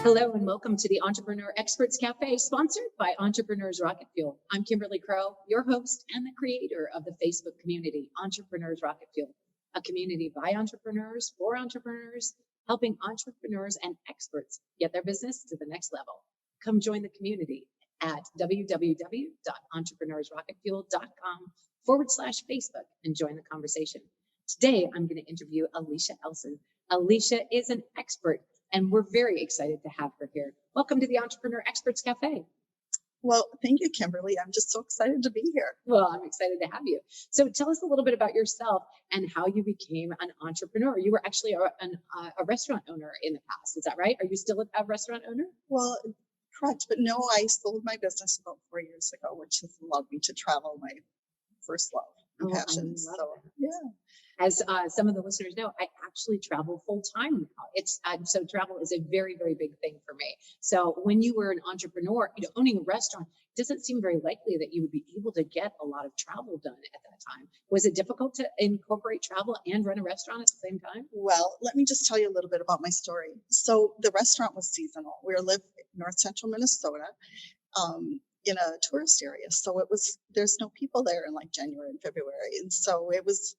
Hello and welcome to the Entrepreneur Experts Cafe, sponsored by Entrepreneurs Rocket Fuel. I'm Kimberly Crow, your host and the creator of the Facebook community, Entrepreneurs Rocket Fuel, a community by entrepreneurs for entrepreneurs, helping entrepreneurs and experts get their business to the next level. Come join the community at www.entrepreneursrocketfuel.com/Facebook and join the conversation. Today, I'm going to interview Alicia Elson. Alicia is an expert, and we're very excited to have her here. Welcome to the Entrepreneur Experts Cafe. Well, thank you, Kimberly. I'm just so excited to be here. Well, I'm excited to have you. So tell us a little bit about yourself and how you became an entrepreneur. You were actually a restaurant owner in the past. Is that right? Are you still a restaurant owner? Well, correct. But no, I sold my business about 4 years ago, which has allowed me to travel, my first love and passion. So, yeah. As some of the listeners know, I actually travel full time now. So travel is a very, very big thing for me. So when you were an entrepreneur, owning a restaurant, it doesn't seem very likely that you would be able to get a lot of travel done at that time. Was it difficult to incorporate travel and run a restaurant at the same time? Well, let me just tell you a little bit about my story. So the restaurant was seasonal. We live in north central Minnesota. In a tourist area, so there's no people there in like January and February, and so it was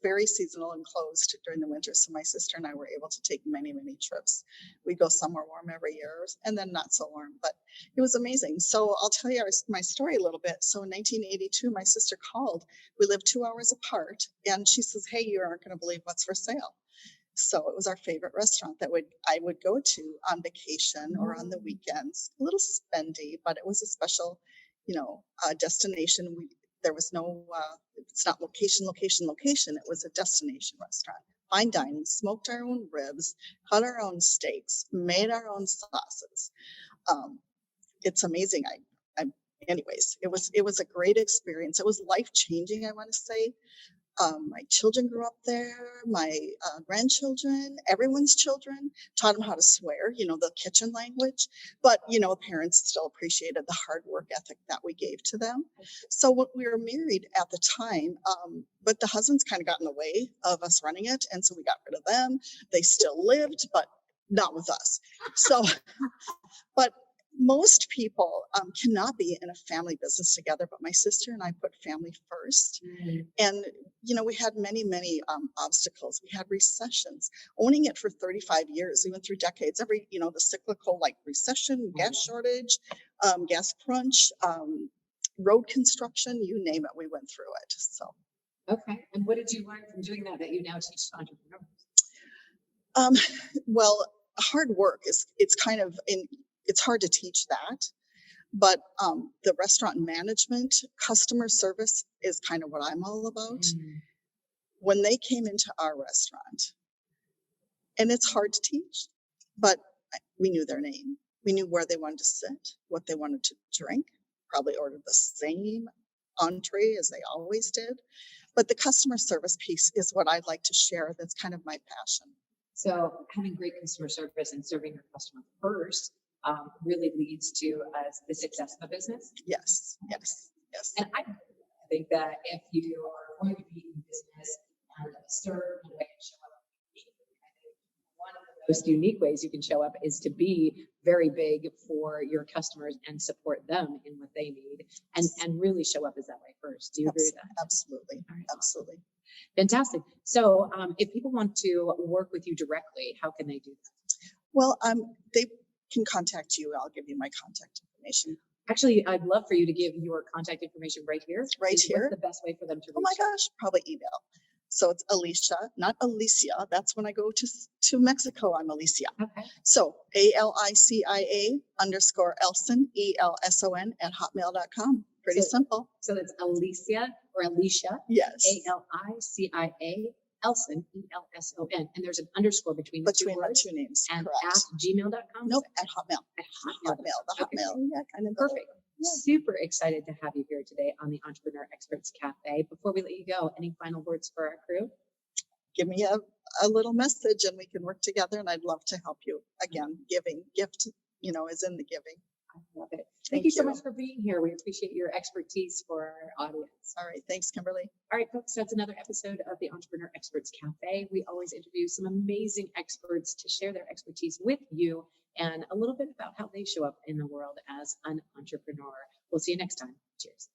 very seasonal and closed during the winter. So my sister and I were able to take many trips. We go somewhere warm every year, and then not so warm, but it was amazing. So I'll tell you my story a little bit. So in 1982, my sister called. We lived 2 hours apart, and she says, "Hey, you aren't going to believe what's for sale." So it was our favorite restaurant that I would go to on vacation or on the weekends. A little spendy, but it was a special, destination. There was no, it's not location. It was a destination restaurant. Fine dining, smoked our own ribs, cut our own steaks, made our own sauces. It's amazing. Anyways, it was a great experience. It was life-changing, I want to say. My children grew up there, my grandchildren, everyone's children, taught them how to swear, the kitchen language. But, parents still appreciated the hard work ethic that we gave to them. So when we were married at the time, but the husbands kind of got in the way of us running it. And so we got rid of them. They still lived, but not with us. So, but most people cannot be in a family business together, but my sister and I put family first. And, we had many obstacles. We had recessions. Owning it for 35 years, we went through decades, the cyclical like recession, gas shortage, gas crunch, road construction, you name it, we went through it. So. Okay. And what did you learn from doing that you now teach entrepreneurs? Well, hard work it's hard to teach that, but the restaurant management, customer service is kind of what I'm all about. When they came into our restaurant, and it's hard to teach, but we knew their name. We knew where they wanted to sit, what they wanted to drink, probably ordered the same entree as they always did. But the customer service piece is what I'd like to share. That's kind of my passion. So having great customer service and serving your customer first really leads to the success of a business. Yes. And I think that if you are going to be in business and serve in a way and show up uniquely, I think one of the most unique ways you can show up is to be very big for your customers and support them in what they need, and really show up as that way first. Do you agree with that? Absolutely. Right. Absolutely. Fantastic. So if people want to work with you directly, how can they do that? Well, they can contact you. I'll give you my contact information. Actually, I'd love for you to give your contact information right here. Right here? What's the best way for them to reach? Oh my gosh, probably email. So it's Alicia, not Alicia. That's when I go to Mexico, I'm Alicia. Okay. So ALICIA_Elson, ELSON @hotmail.com. Pretty simple. So that's Alicia or Alicia. Yes. ALICIA Elson, ELSON, and there's an underscore between the two names. And correct. at gmail.com? Nope, at Hotmail. At Hotmail. The Hotmail. Okay. Yeah, kind of. Perfect. Yeah. Super excited to have you here today on the Entrepreneur Experts Cafe. Before we let you go, any final words for our crew? Give me a little message and we can work together, and I'd love to help you. Again, gift, is in the giving. I love it. Thank Thank you so you. much for being here. We appreciate your expertise for our audience. All right. Thanks, Kimberly. All right, folks, that's another episode of the Entrepreneur Experts Cafe. We always interview some amazing experts to share their expertise with you and a little bit about how they show up in the world as an entrepreneur. We'll see you next time. Cheers.